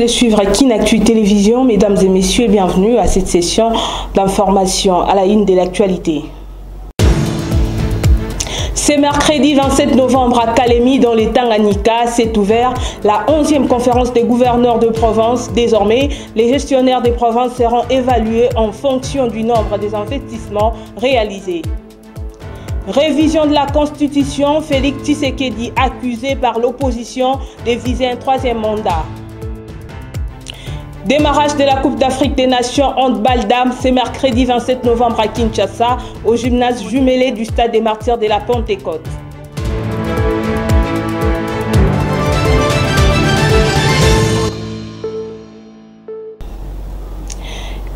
allez suivre Kinactu Télévision. Mesdames et messieurs, bienvenue à cette session d'information à la une de l'actualité. Ce mercredi 27 novembre à Kalemi, dans les Tanganyika, s'est ouverte la 11e conférence des gouverneurs de province. Désormais, les gestionnaires des provinces seront évalués en fonction du nombre des investissements réalisés. Révision de la Constitution, Félix Tshisekedi accusé par l'opposition de viser un 3e mandat. Démarrage de la Coupe d'Afrique des Nations handball dames ce mercredi 27 novembre à Kinshasa, au gymnase jumelé du Stade des Martyrs de la Pentecôte.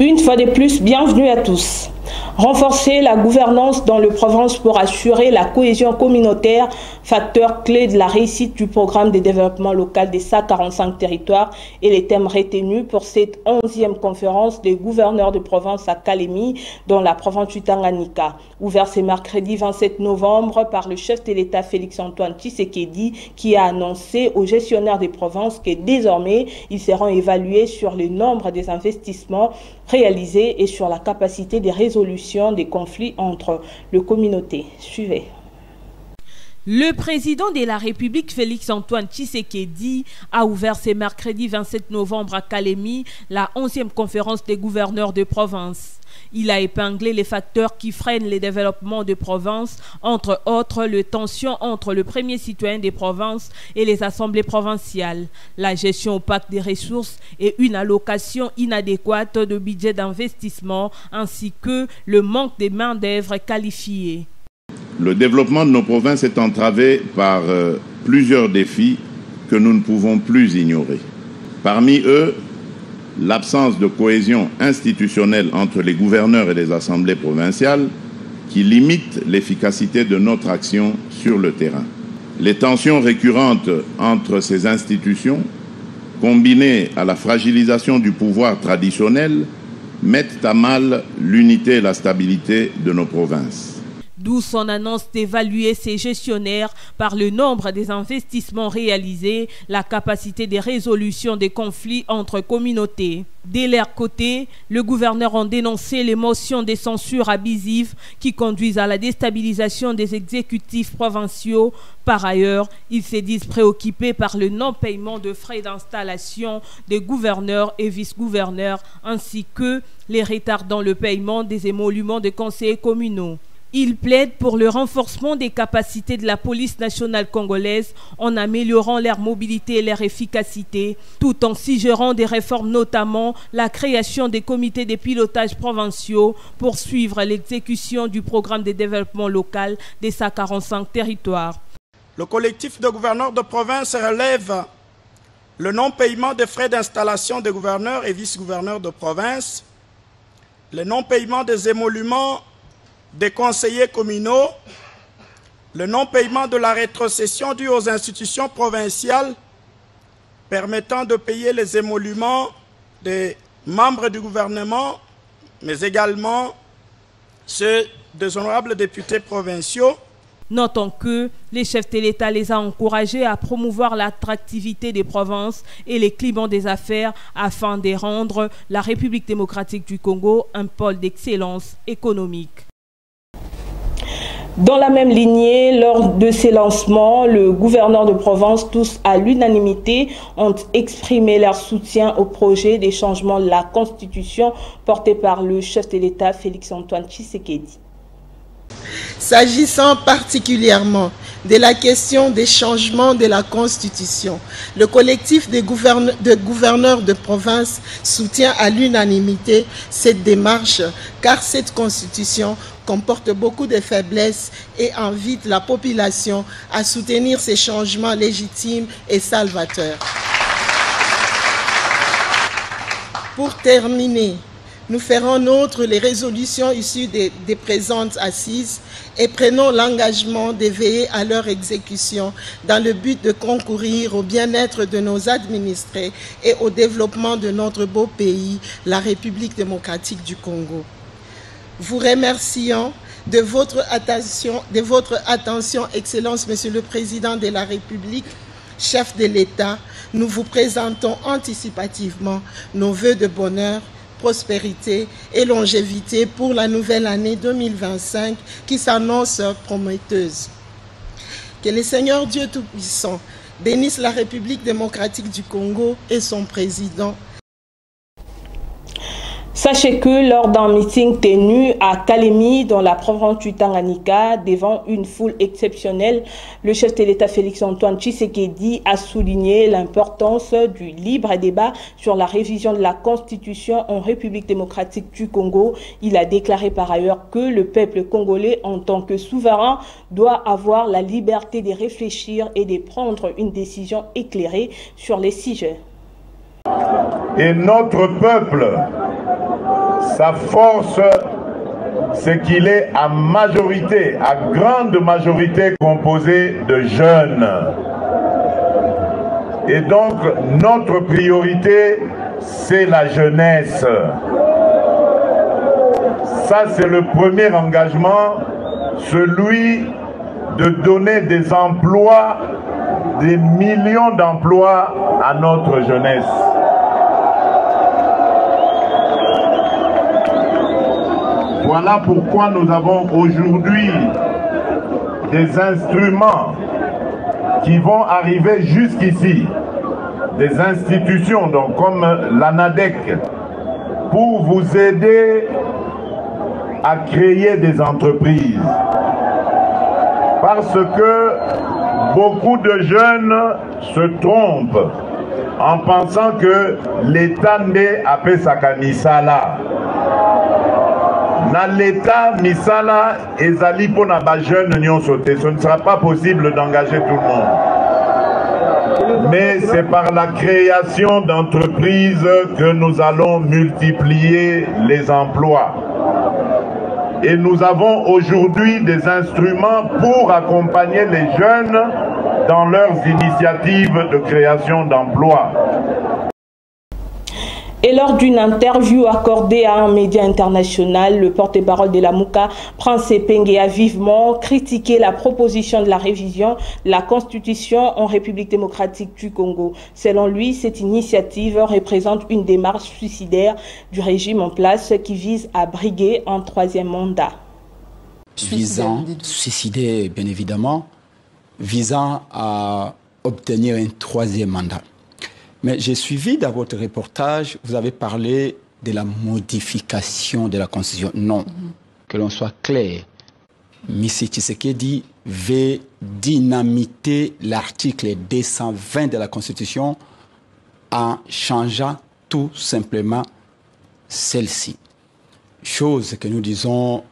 Une fois de plus, bienvenue à tous. Renforcer la gouvernance dans le province pour assurer la cohésion communautaire, facteur clé de la réussite du programme de développement local des 145 territoires et les thèmes retenus pour cette 11e conférence des gouverneurs de province à Kalemi, dans la province du Tanganyika. Ouvert ce mercredi 27 novembre par le chef de l'État Félix-Antoine Tshisekedi, qui a annoncé aux gestionnaires des provinces que désormais, ils seront évalués sur le nombre des investissements réalisés et sur la capacité de résolution des conflits entre les communautés. Suivez. Le président de la République, Félix-Antoine Tshisekedi, a ouvert ce mercredi 27 novembre à Kalemi la 11e conférence des gouverneurs de province. Il a épinglé les facteurs qui freinent les développements de province, entre autres les tensions entre le premier citoyen des provinces et les assemblées provinciales, la gestion opaque des ressources et une allocation inadéquate de budget d'investissement, ainsi que le manque de main-d'œuvre qualifiée. Le développement de nos provinces est entravé par plusieurs défis que nous ne pouvons plus ignorer. Parmi eux, l'absence de cohésion institutionnelle entre les gouverneurs et les assemblées provinciales qui limite l'efficacité de notre action sur le terrain. Les tensions récurrentes entre ces institutions, combinées à la fragilisation du pouvoir traditionnel, mettent à mal l'unité et la stabilité de nos provinces. D'où son annonce d'évaluer ses gestionnaires par le nombre des investissements réalisés, la capacité de résolution des conflits entre communautés. De leur côté, le gouverneur a dénoncé les motions de censure abusives qui conduisent à la déstabilisation des exécutifs provinciaux. Par ailleurs, ils se disent préoccupés par le non-paiement de frais d'installation des gouverneurs et vice-gouverneurs, ainsi que les retards dans le paiement des émoluments des conseillers communaux. Il plaide pour le renforcement des capacités de la police nationale congolaise en améliorant leur mobilité et leur efficacité, tout en suggérant des réformes, notamment la création des comités de pilotage provinciaux pour suivre l'exécution du programme de développement local des 145 territoires. Le collectif de gouverneurs de province relève le non-paiement des frais d'installation des gouverneurs et vice-gouverneurs de province, le non-paiement des émoluments des conseillers communaux, le non-paiement de la rétrocession due aux institutions provinciales permettant de payer les émoluments des membres du gouvernement, mais également ceux des honorables députés provinciaux. Notons que les chefs de l'État les a encouragés à promouvoir l'attractivité des provinces et les climats des affaires afin de rendre la République démocratique du Congo un pôle d'excellence économique. Dans la même lignée, lors de ces lancements, le gouverneur de province, tous à l'unanimité, ont exprimé leur soutien au projet des changements de la Constitution porté par le chef de l'État Félix-Antoine Tshisekedi. S'agissant particulièrement de la question des changements de la Constitution, le collectif de gouverneurs de province soutient à l'unanimité cette démarche car cette Constitution comporte beaucoup de faiblesses et invite la population à soutenir ces changements légitimes et salvateurs. Pour terminer, nous ferons nôtre les résolutions issues des présentes assises et prenons l'engagement de veiller à leur exécution dans le but de concourir au bien-être de nos administrés et au développement de notre beau pays, la République démocratique du Congo. Vous remercions de votre attention, Excellence, Monsieur le Président de la République, chef de l'État, nous vous présentons anticipativement nos vœux de bonheur, prospérité et longévité pour la nouvelle année 2025 qui s'annonce prometteuse. Que le Seigneur Dieu Tout-Puissant bénisse la République démocratique du Congo et son président. Sachez que lors d'un meeting tenu à Kalemi, dans la province du Tanganyika, devant une foule exceptionnelle, le chef de l'État Félix-Antoine Tshisekedi a souligné l'importance du libre débat sur la révision de la Constitution en République démocratique du Congo. Il a déclaré par ailleurs que le peuple congolais, en tant que souverain, doit avoir la liberté de réfléchir et de prendre une décision éclairée sur les sujets. Et notre peuple, sa force, c'est qu'il est à majorité, à grande majorité composé de jeunes. Et donc, notre priorité, c'est la jeunesse. Ça, c'est le premier engagement, celui de donner des emplois, des millions d'emplois à notre jeunesse. Voilà pourquoi nous avons aujourd'hui des instruments qui vont arriver jusqu'ici, des institutions donc comme l'ANADEC, pour vous aider à créer des entreprises. Parce que beaucoup de jeunes se trompent en pensant que l'État n'est à Pesakanisala. Dans l'État, Misala et Zali pour na jeunes n'y sauté. Ce ne sera pas possible d'engager tout le monde. Mais c'est par la création d'entreprises que nous allons multiplier les emplois. Et nous avons aujourd'hui des instruments pour accompagner les jeunes dans leurs initiatives de création d'emplois. Et lors d'une interview accordée à un média international, le porte-parole de la Mouka, Prince Epenge, a vivement critiqué la proposition de la révision de la Constitution en République démocratique du Congo. Selon lui, cette initiative représente une démarche suicidaire du régime en place qui vise à briguer un troisième mandat. Suicidaire, bien évidemment, visant à obtenir un troisième mandat. Mais j'ai suivi dans votre reportage, vous avez parlé de la modification de la Constitution. Non, que l'on soit clair. M. Tshisekedi veut dynamiter l'article 220 de la Constitution en changeant tout simplement celle-ci. Chose que nous disons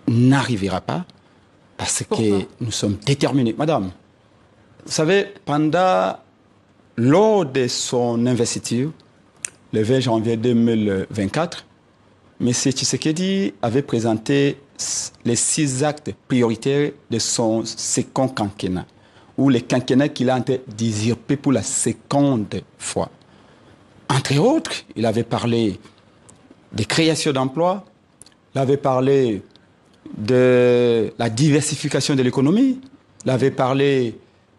n'arrivera pas parce que nous sommes déterminés. Madame, vous savez, lors de son investiture, le 20 janvier 2024, M. Tshisekedi avait présenté les 6 actes prioritaires de son second quinquennat, ou le quinquennat qu'il a d'usurper pour la seconde fois. Entre autres, il avait parlé de création d'emplois, il avait parlé de la diversification de l'économie, il avait parlé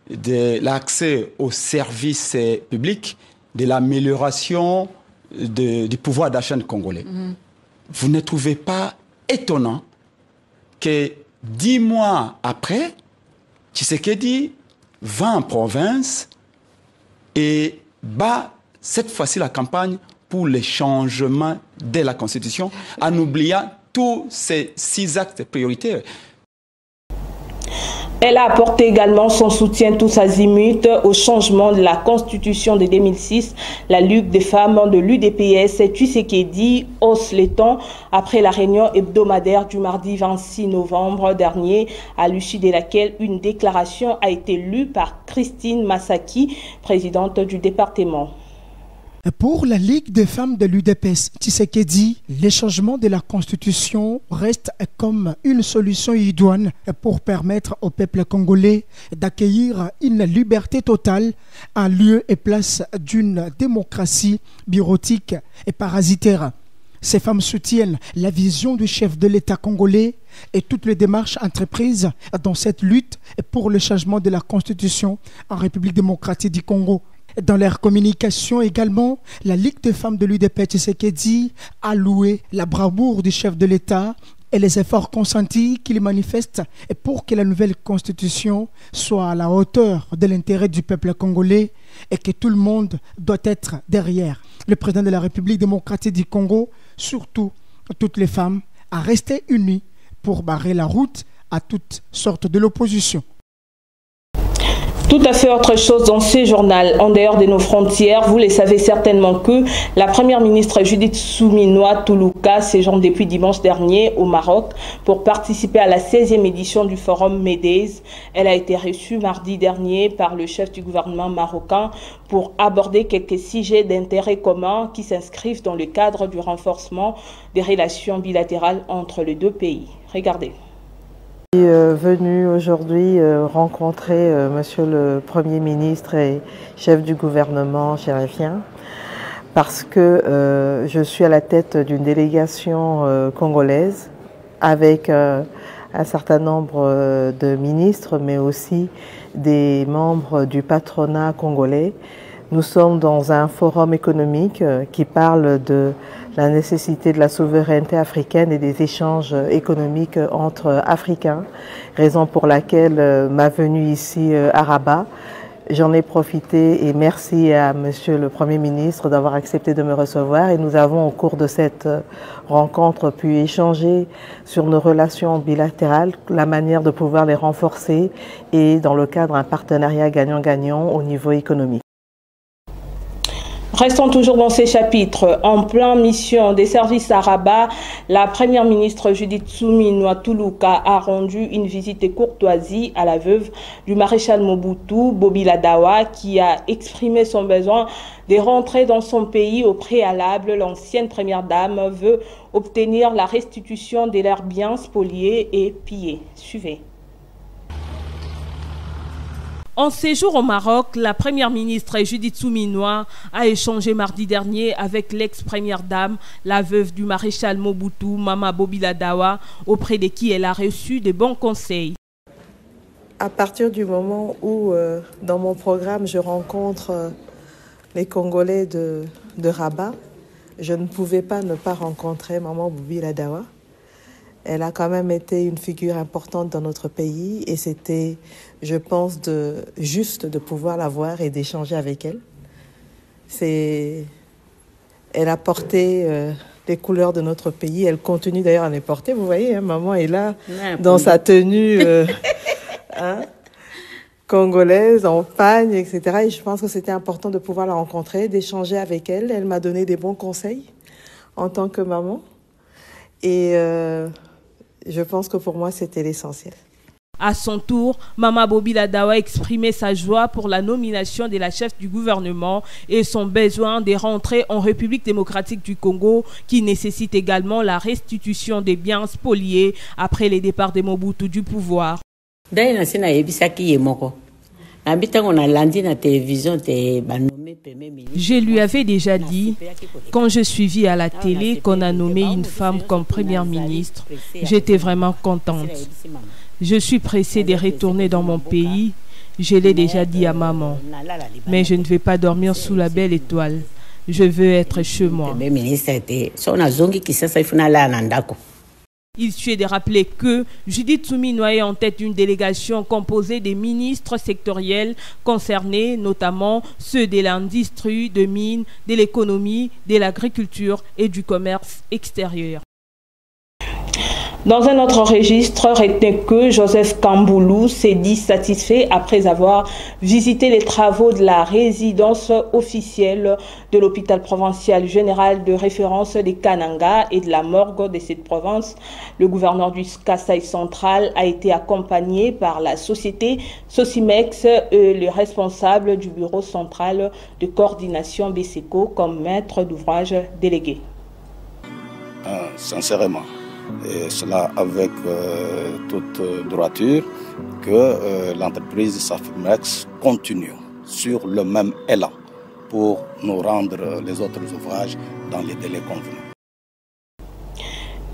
de l'accès aux services publics, de l'amélioration du pouvoir d'achat des Congolais. Vous ne trouvez pas étonnant que 10 mois après, Tshisekedi va en province et bat cette fois-ci la campagne pour le changement de la Constitution en oubliant tous ces 6 actes prioritaires. Elle a apporté également son soutien tous azimuts au changement de la Constitution de 2006. La Ligue des femmes de l'UDPS Tshisekedi hausse les tons après la réunion hebdomadaire du mardi 26 novembre dernier, à l'issue de laquelle une déclaration a été lue par Christine Massaki, présidente du département. Pour la Ligue des femmes de l'UDPS Tshisekedi, le changement de la Constitution reste comme une solution idoine pour permettre au peuple congolais d'accueillir une liberté totale en lieu et place d'une démocratie bureautique et parasitaire. Ces femmes soutiennent la vision du chef de l'État congolais et toutes les démarches entreprises dans cette lutte pour le changement de la Constitution en République démocratique du Congo. Dans leur communication également, la Ligue des femmes de l'UDPS Tshisekedi a loué la bravoure du chef de l'État et les efforts consentis qu'il manifeste pour que la nouvelle constitution soit à la hauteur de l'intérêt du peuple congolais et que tout le monde doit être derrière le président de la République démocratique du Congo, surtout toutes les femmes, à rester unies pour barrer la route à toutes sortes de l'opposition. Tout à fait autre chose dans ce journal, en dehors de nos frontières. Vous le savez certainement que la première ministre Judith Suminwa Tuluka séjourne depuis dimanche dernier au Maroc pour participer à la 16e édition du Forum MEDES. Elle a été reçue mardi dernier par le chef du gouvernement marocain pour aborder quelques sujets d'intérêt commun qui s'inscrivent dans le cadre du renforcement des relations bilatérales entre les deux pays. Regardez. Je suis venu aujourd'hui rencontrer Monsieur le Premier ministre et chef du gouvernement chérifien parce que je suis à la tête d'une délégation congolaise avec un certain nombre de ministres mais aussi des membres du patronat congolais. Nous sommes dans un forum économique qui parle de la nécessité de la souveraineté africaine et des échanges économiques entre Africains, raison pour laquelle ma venue ici à Rabat. J'en ai profité et merci à Monsieur le Premier ministre d'avoir accepté de me recevoir et nous avons au cours de cette rencontre pu échanger sur nos relations bilatérales, la manière de pouvoir les renforcer et dans le cadre d'un partenariat gagnant-gagnant au niveau économique. Restons toujours dans ces chapitres. En plein mission des services à Rabat, la première ministre Judith Suminwa Tuluka a rendu une visite de courtoisie à la veuve du maréchal Mobutu, Bobila Dawa, qui a exprimé son besoin de rentrer dans son pays au préalable. L'ancienne première dame veut obtenir la restitution de leurs biens spoliés et pillés. Suivez. En séjour au Maroc, la première ministre Judith Suminwa a échangé mardi dernier avec l'ex-première dame, la veuve du maréchal Mobutu, Mama Bobila Dawa, auprès de qui elle a reçu de bons conseils. À partir du moment où, dans mon programme, je rencontre les Congolais de Rabat, je ne pouvais pas ne pas rencontrer Mama Bobila Dawa. Elle a quand même été une figure importante dans notre pays et c'était, je pense, juste de pouvoir la voir et d'échanger avec elle. Elle a porté les couleurs de notre pays, elle continue d'ailleurs à les porter. Vous voyez, hein, maman est là dans sa tenue congolaise, en pagne, etc. Et je pense que c'était important de pouvoir la rencontrer, d'échanger avec elle. Elle m'a donné des bons conseils en tant que maman. Et je pense que pour moi, c'était l'essentiel. À son tour, Mama Bobila Dawa a exprimé sa joie pour la nomination de la chef du gouvernement et son besoin de rentrer en République démocratique du Congo, qui nécessite également la restitution des biens spoliés après les départs de Mobutu du pouvoir. Je lui avais déjà dit, quand je suivis à la télé qu'on a nommé une femme comme première ministre, j'étais vraiment contente. Je suis pressée de retourner dans mon pays, je l'ai déjà dit à maman. Mais je ne vais pas dormir sous la belle étoile, je veux être chez moi. Il suffit de rappeler que Judith Suminwa est en tête d'une délégation composée des ministres sectoriels concernés, notamment ceux de l'industrie, de mines, de l'économie, de l'agriculture et du commerce extérieur. Dans un autre registre, retenez que Joseph Kamboulou s'est dit satisfait après avoir visité les travaux de la résidence officielle de l'hôpital provincial général de référence de Kananga et de la morgue de cette province. Le gouverneur du Kasaï central a été accompagné par la société Sosimex et le responsable du bureau central de coordination BSECO comme maître d'ouvrage délégué. Sincèrement. Et cela avec toute droiture que l'entreprise Sosimex continue sur le même élan pour nous rendre les autres ouvrages dans les délais convenus.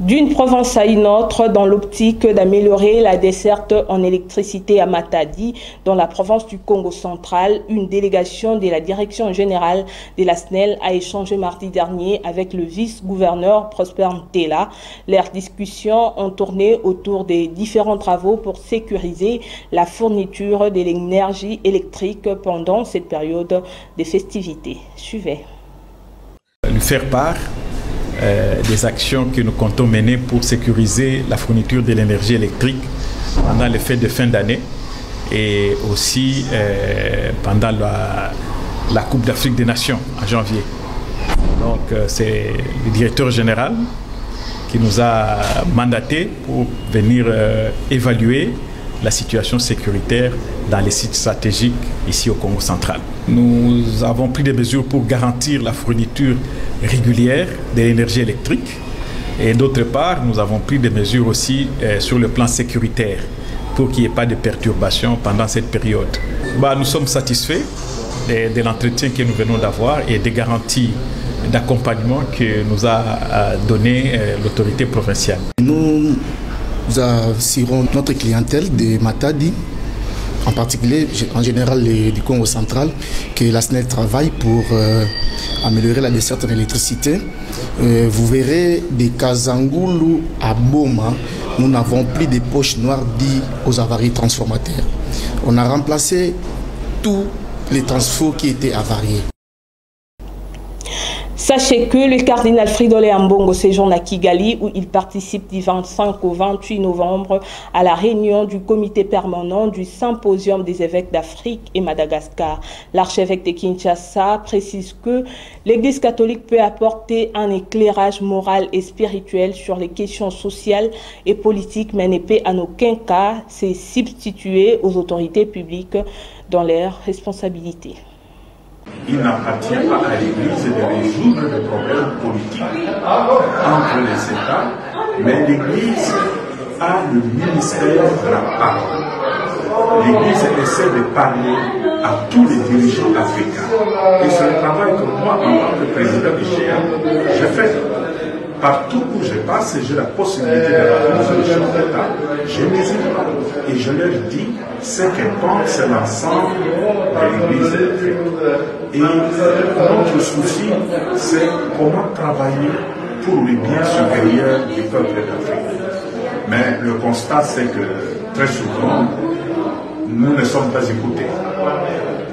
D'une province à une autre, dans l'optique d'améliorer la desserte en électricité à Matadi, dans la province du Congo central, une délégation de la direction générale de la SNEL a échangé mardi dernier avec le vice-gouverneur Prosper Ntela. Leurs discussions ont tourné autour des différents travaux pour sécuriser la fourniture de l'énergie électrique pendant cette période de festivités. Suivez. Lui faire part des actions que nous comptons mener pour sécuriser la fourniture de l'énergie électrique pendant les fêtes de fin d'année et aussi pendant la Coupe d'Afrique des Nations en janvier. Donc c'est le directeur général qui nous a mandaté pour venir évaluer la situation sécuritaire dans les sites stratégiques ici au Congo central. Nous avons pris des mesures pour garantir la fourniture régulière de l'énergie électrique et d'autre part, nous avons pris des mesures aussi sur le plan sécuritaire pour qu'il n'y ait pas de perturbations pendant cette période. Nous sommes satisfaits de l'entretien que nous venons d'avoir et des garanties d'accompagnement que nous a donné l'autorité provinciale. Nous assurons notre clientèle de Matadi, en particulier, en général du Congo central, que la SNEL travaille pour améliorer la desserte de l'électricité. Vous verrez des Kazangulu à Boma, nous n'avons plus de poches noires dues aux avaries transformateurs. On a remplacé tous les transforts qui étaient avariés. Sachez que le cardinal Fridolin Ambongo séjourne à Kigali où il participe du 25 au 28 novembre à la réunion du comité permanent du symposium des évêques d'Afrique et Madagascar. L'archevêque de Kinshasa précise que l'Église catholique peut apporter un éclairage moral et spirituel sur les questions sociales et politiques, mais ne peut en aucun cas se substituer aux autorités publiques dans leurs responsabilités. Il n'appartient pas à l'Église de résoudre les problèmes politiques entre les États, mais l'Église a le ministère de la parole. L'Église essaie de parler à tous les dirigeants africains. Et c'est le travail que moi, en tant que président du GIA, je fais. Partout où je passe, j'ai la possibilité de rencontrer les chefs d'État. Je n'hésite pas. Et je leur dis ce que pense l'ensemble de l'Église d'Afrique. Et notre souci, c'est comment travailler pour le bien supérieur du peuple d'Afrique. Mais le constat, c'est que très souvent, nous ne sommes pas écoutés.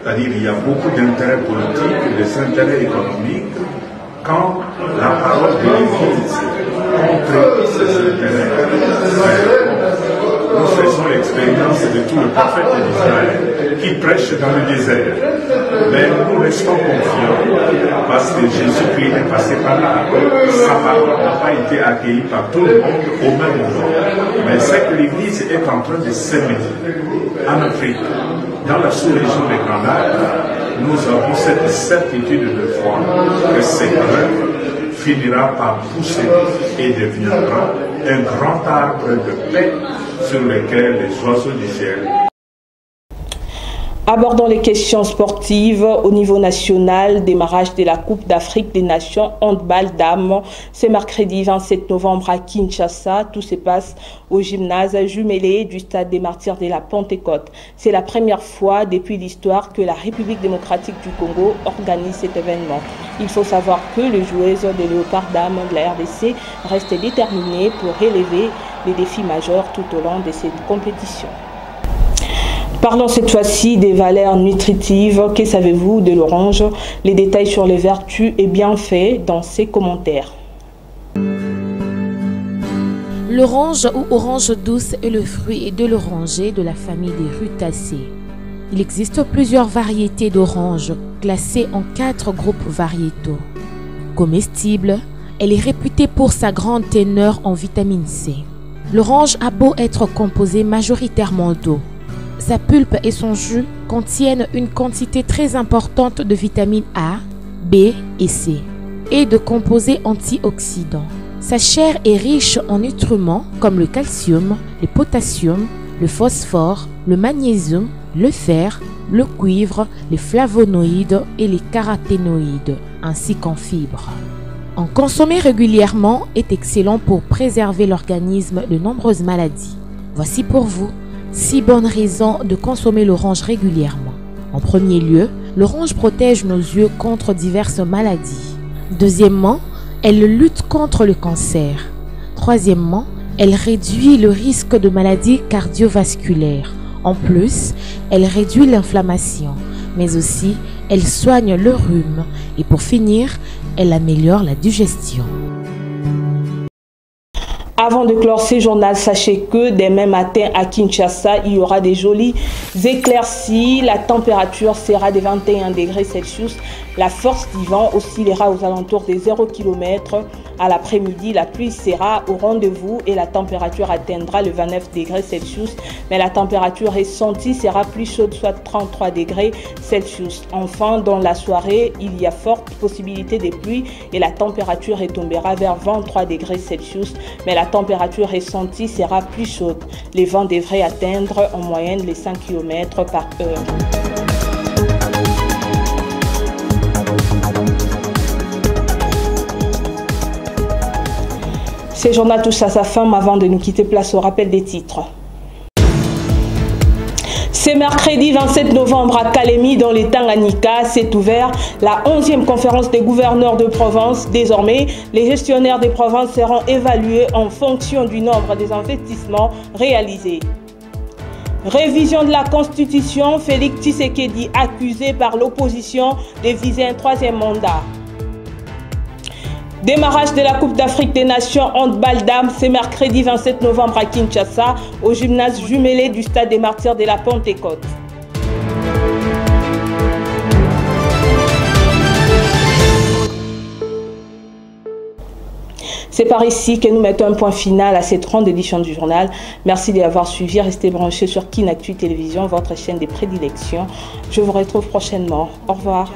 C'est-à-dire qu'il y a beaucoup d'intérêts politiques, des intérêts économiques, quand la parole de l'Église contre ces intérêts. Nous faisons l'expérience de tout le prophète d'Israël qui prêche dans le désert. Mais nous restons confiants parce que Jésus-Christ est passé par là. Sa parole n'a pas été accueillie par tout le monde au même moment. Mais c'est que l'Église est en train de s'aimer en Afrique, dans la sous-région des Grands Lacs. Nous avons cette certitude de foi que cette œuvre finira par pousser et deviendra un grand arbre de paix sur lequel les oiseaux du ciel. Abordons les questions sportives au niveau national. Démarrage de la Coupe d'Afrique des Nations handball dames. C'est mercredi 27 novembre à Kinshasa. Tout se passe au gymnase jumelé du stade des Martyrs de la Pentecôte. C'est la première fois depuis l'histoire que la République démocratique du Congo organise cet événement. Il faut savoir que les joueuses des Léopards dames de la RDC restent déterminées pour relever les défis majeurs tout au long de cette compétition. Parlons cette fois-ci des valeurs nutritives. Que savez-vous de l'orange? Les détails sur les vertus et bienfaits dans ces commentaires. L'orange ou orange douce est le fruit de l'oranger de la famille des rutacées. Il existe plusieurs variétés d'orange classées en 4 groupes variétaux. Comestible, elle est réputée pour sa grande teneur en vitamine C. L'orange a beau être composée majoritairement d'eau. Sa pulpe et son jus contiennent une quantité très importante de vitamines A, B et C et de composés antioxydants. Sa chair est riche en nutriments comme le calcium, le potassium, le phosphore, le magnésium, le fer, le cuivre, les flavonoïdes et les caroténoïdes, ainsi qu'en fibres. En consommer régulièrement est excellent pour préserver l'organisme de nombreuses maladies. Voici pour vous 6 bonnes raisons de consommer l'orange régulièrement. En premier lieu, l'orange protège nos yeux contre diverses maladies. Deuxièmement, elle lutte contre le cancer. Troisièmement, elle réduit le risque de maladies cardiovasculaires. En plus, elle réduit l'inflammation, mais aussi elle soigne le rhume. Et pour finir, elle améliore la digestion. Avant de clore ce journal, sachez que demain matin à Kinshasa, il y aura des jolies éclaircies. La température sera de 21 degrés Celsius. La force du vent oscillera aux alentours des 0 km. À l'après-midi, la pluie sera au rendez-vous et la température atteindra le 29 degrés Celsius. Mais la température ressentie sera plus chaude, soit 33 degrés Celsius. Enfin, dans la soirée, il y a forte possibilité de pluie et la température retombera vers 23 degrés Celsius. Mais la température ressentie sera plus chaude. Les vents devraient atteindre en moyenne les 5 km par heure. Ce journal touche à sa fin. Avant de nous quitter, place au rappel des titres. Ce mercredi 27 novembre à Kalemi, dans les Tanganyika, s'est ouverte la 11e conférence des gouverneurs de province. Désormais, les gestionnaires des provinces seront évalués en fonction du nombre des investissements réalisés. Révision de la Constitution, Félix Tshisekedi accusé par l'opposition de viser un 3e mandat. Démarrage de la Coupe d'Afrique des Nations handball dames ce mercredi 27 novembre à Kinshasa, au gymnase jumelé du Stade des Martyrs de la Pentecôte. C'est par ici que nous mettons un point final à cette ronde édition du journal. Merci d'avoir suivi. Restez branchés sur Kinactu Télévision, votre chaîne des prédilections. Je vous retrouve prochainement. Au revoir.